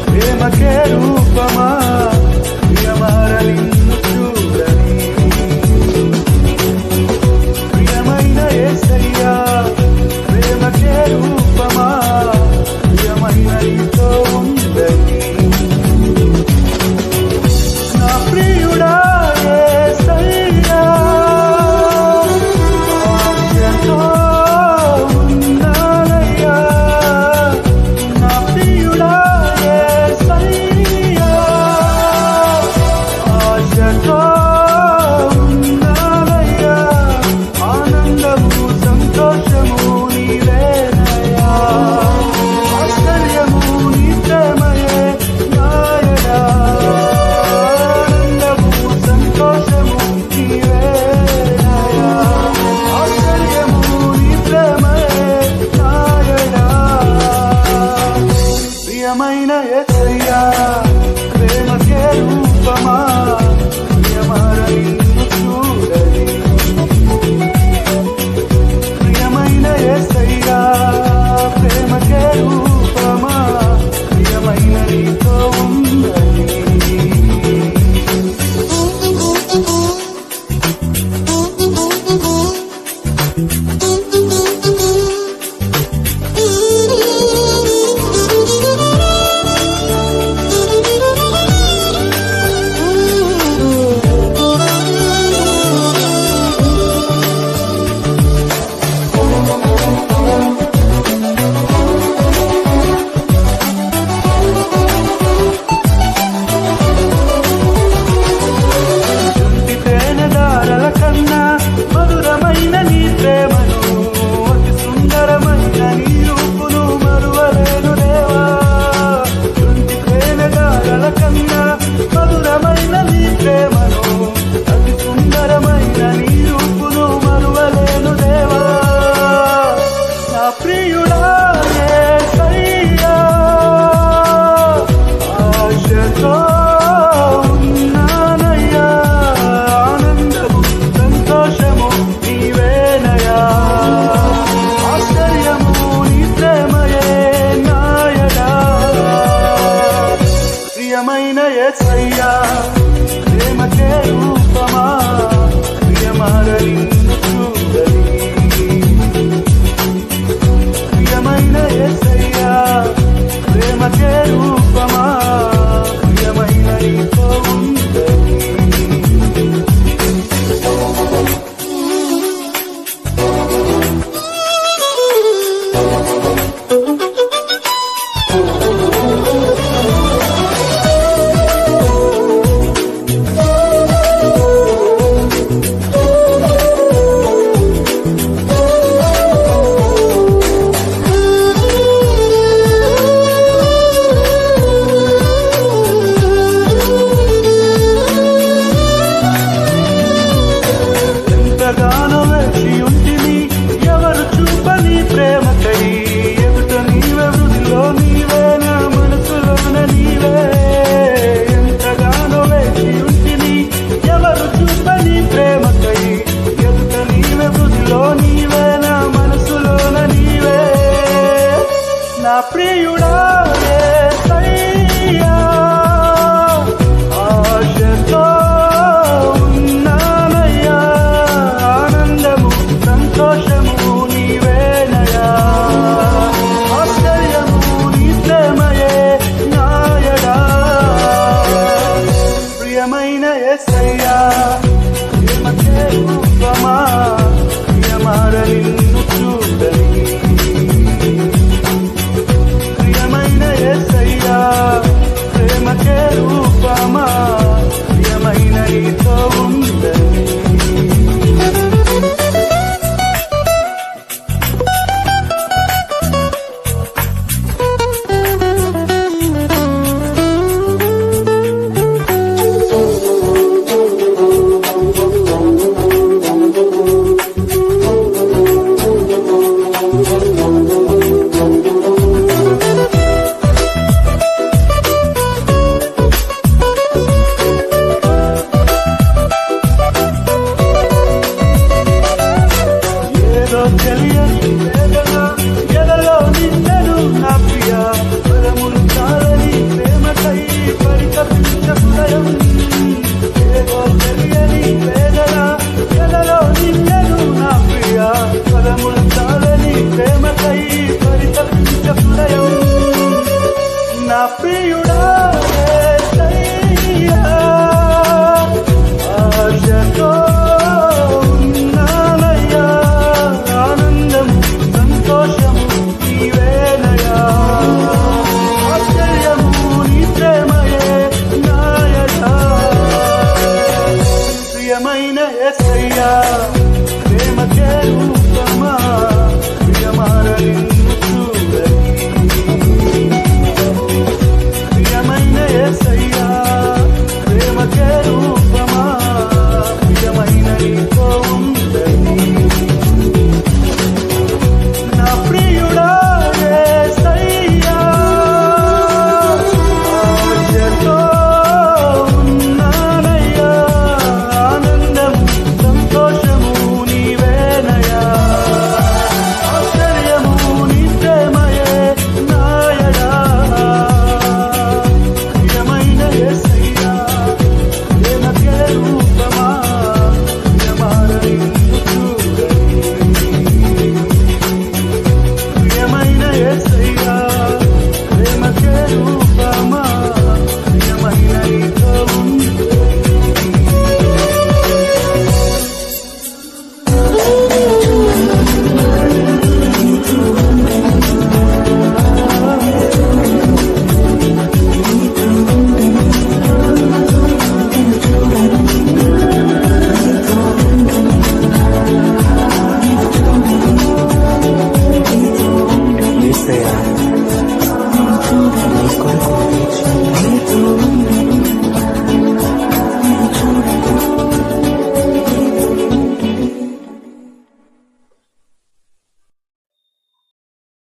ప్రేమకే రూపమా ప్రియమార నిన్ను చూడని ప్రియమైన యేసయ్యా ప్రేమకే రూపమా ప్రియమైన నీతో ఉందని నా ప్రియుడా యేసయ్యా ఆశతో ఉన్నానయ్యా నా ప్రియుడా ఆశతో ఉన్నానయ్యా ఆనందము సంతోషము నీవేనయ్యా ఆశ్చర్యము నీ ప్రేమయే నాయనా ఆనందము సంతోషము నీవేనయ్యా ఆశ్చర్యము నీ ప్రేమయే నాయనా ప్రియమైన యేసయ్యా ప్రేమకే రూపమా ప్రియమార నిన్ను చూడని ప్రియమైన యేసయ్యా ప్రేమకే రూపమా ప్రియమైన నీతో ఉందని మధురమైన నీ ప్రేమను అతి సుందరమైన నీ రూపును మరువలేను దేవా తుంటి తేనెదారల కన్నా మధురమైన నీ ప్రేమను అతి సుందరమైన నీ రూపును మరువలేను దేవా నా ప్రియుడా యేసయ్యా ఆశతో ఉన్నానయ్యా ఆనందము సంతోషము నీవేనయా ఆశ్చర్యము నీ ప్రేమయే నాయనా ప్రియమైన యేసయ్యా ప్రేమకే రూపమా ప్రియమార నిన్ను చూడని ప్రియమైన యేసయ్యా ప్రేమకే రూపమా ప్రియమైన నీతో ఉందని ఎంతగానో వేచి ఉంటిని ఎవరు చూపని ప్రేమకై ఎదుట నీవే వృద్ధిలో నీవే నా మనసులోన నీవే ఎంతగానో వేచి ఉంటిని ఎవరు చూపని ప్రేమకై ఎదుట నీవే వృద్ధిలో నీవే నా మనసులోన నీవే నా ప్రియుడా యేసయ్యా ఆశతో ఉన్నానయ్యా ఆనందము సంతోషము నీవేనయా ఆశ్చర్యము నీ ప్రేమయే నాయనా ప్రియమైన యేసయ్యా ప్రేమకే రూపమా ప్రియమార నిన్ను చూడని ప్రియమైన యేసయ్యా ప్రేమకే రూపమా ప్రియమైన నీతో ఉందని ఆశయం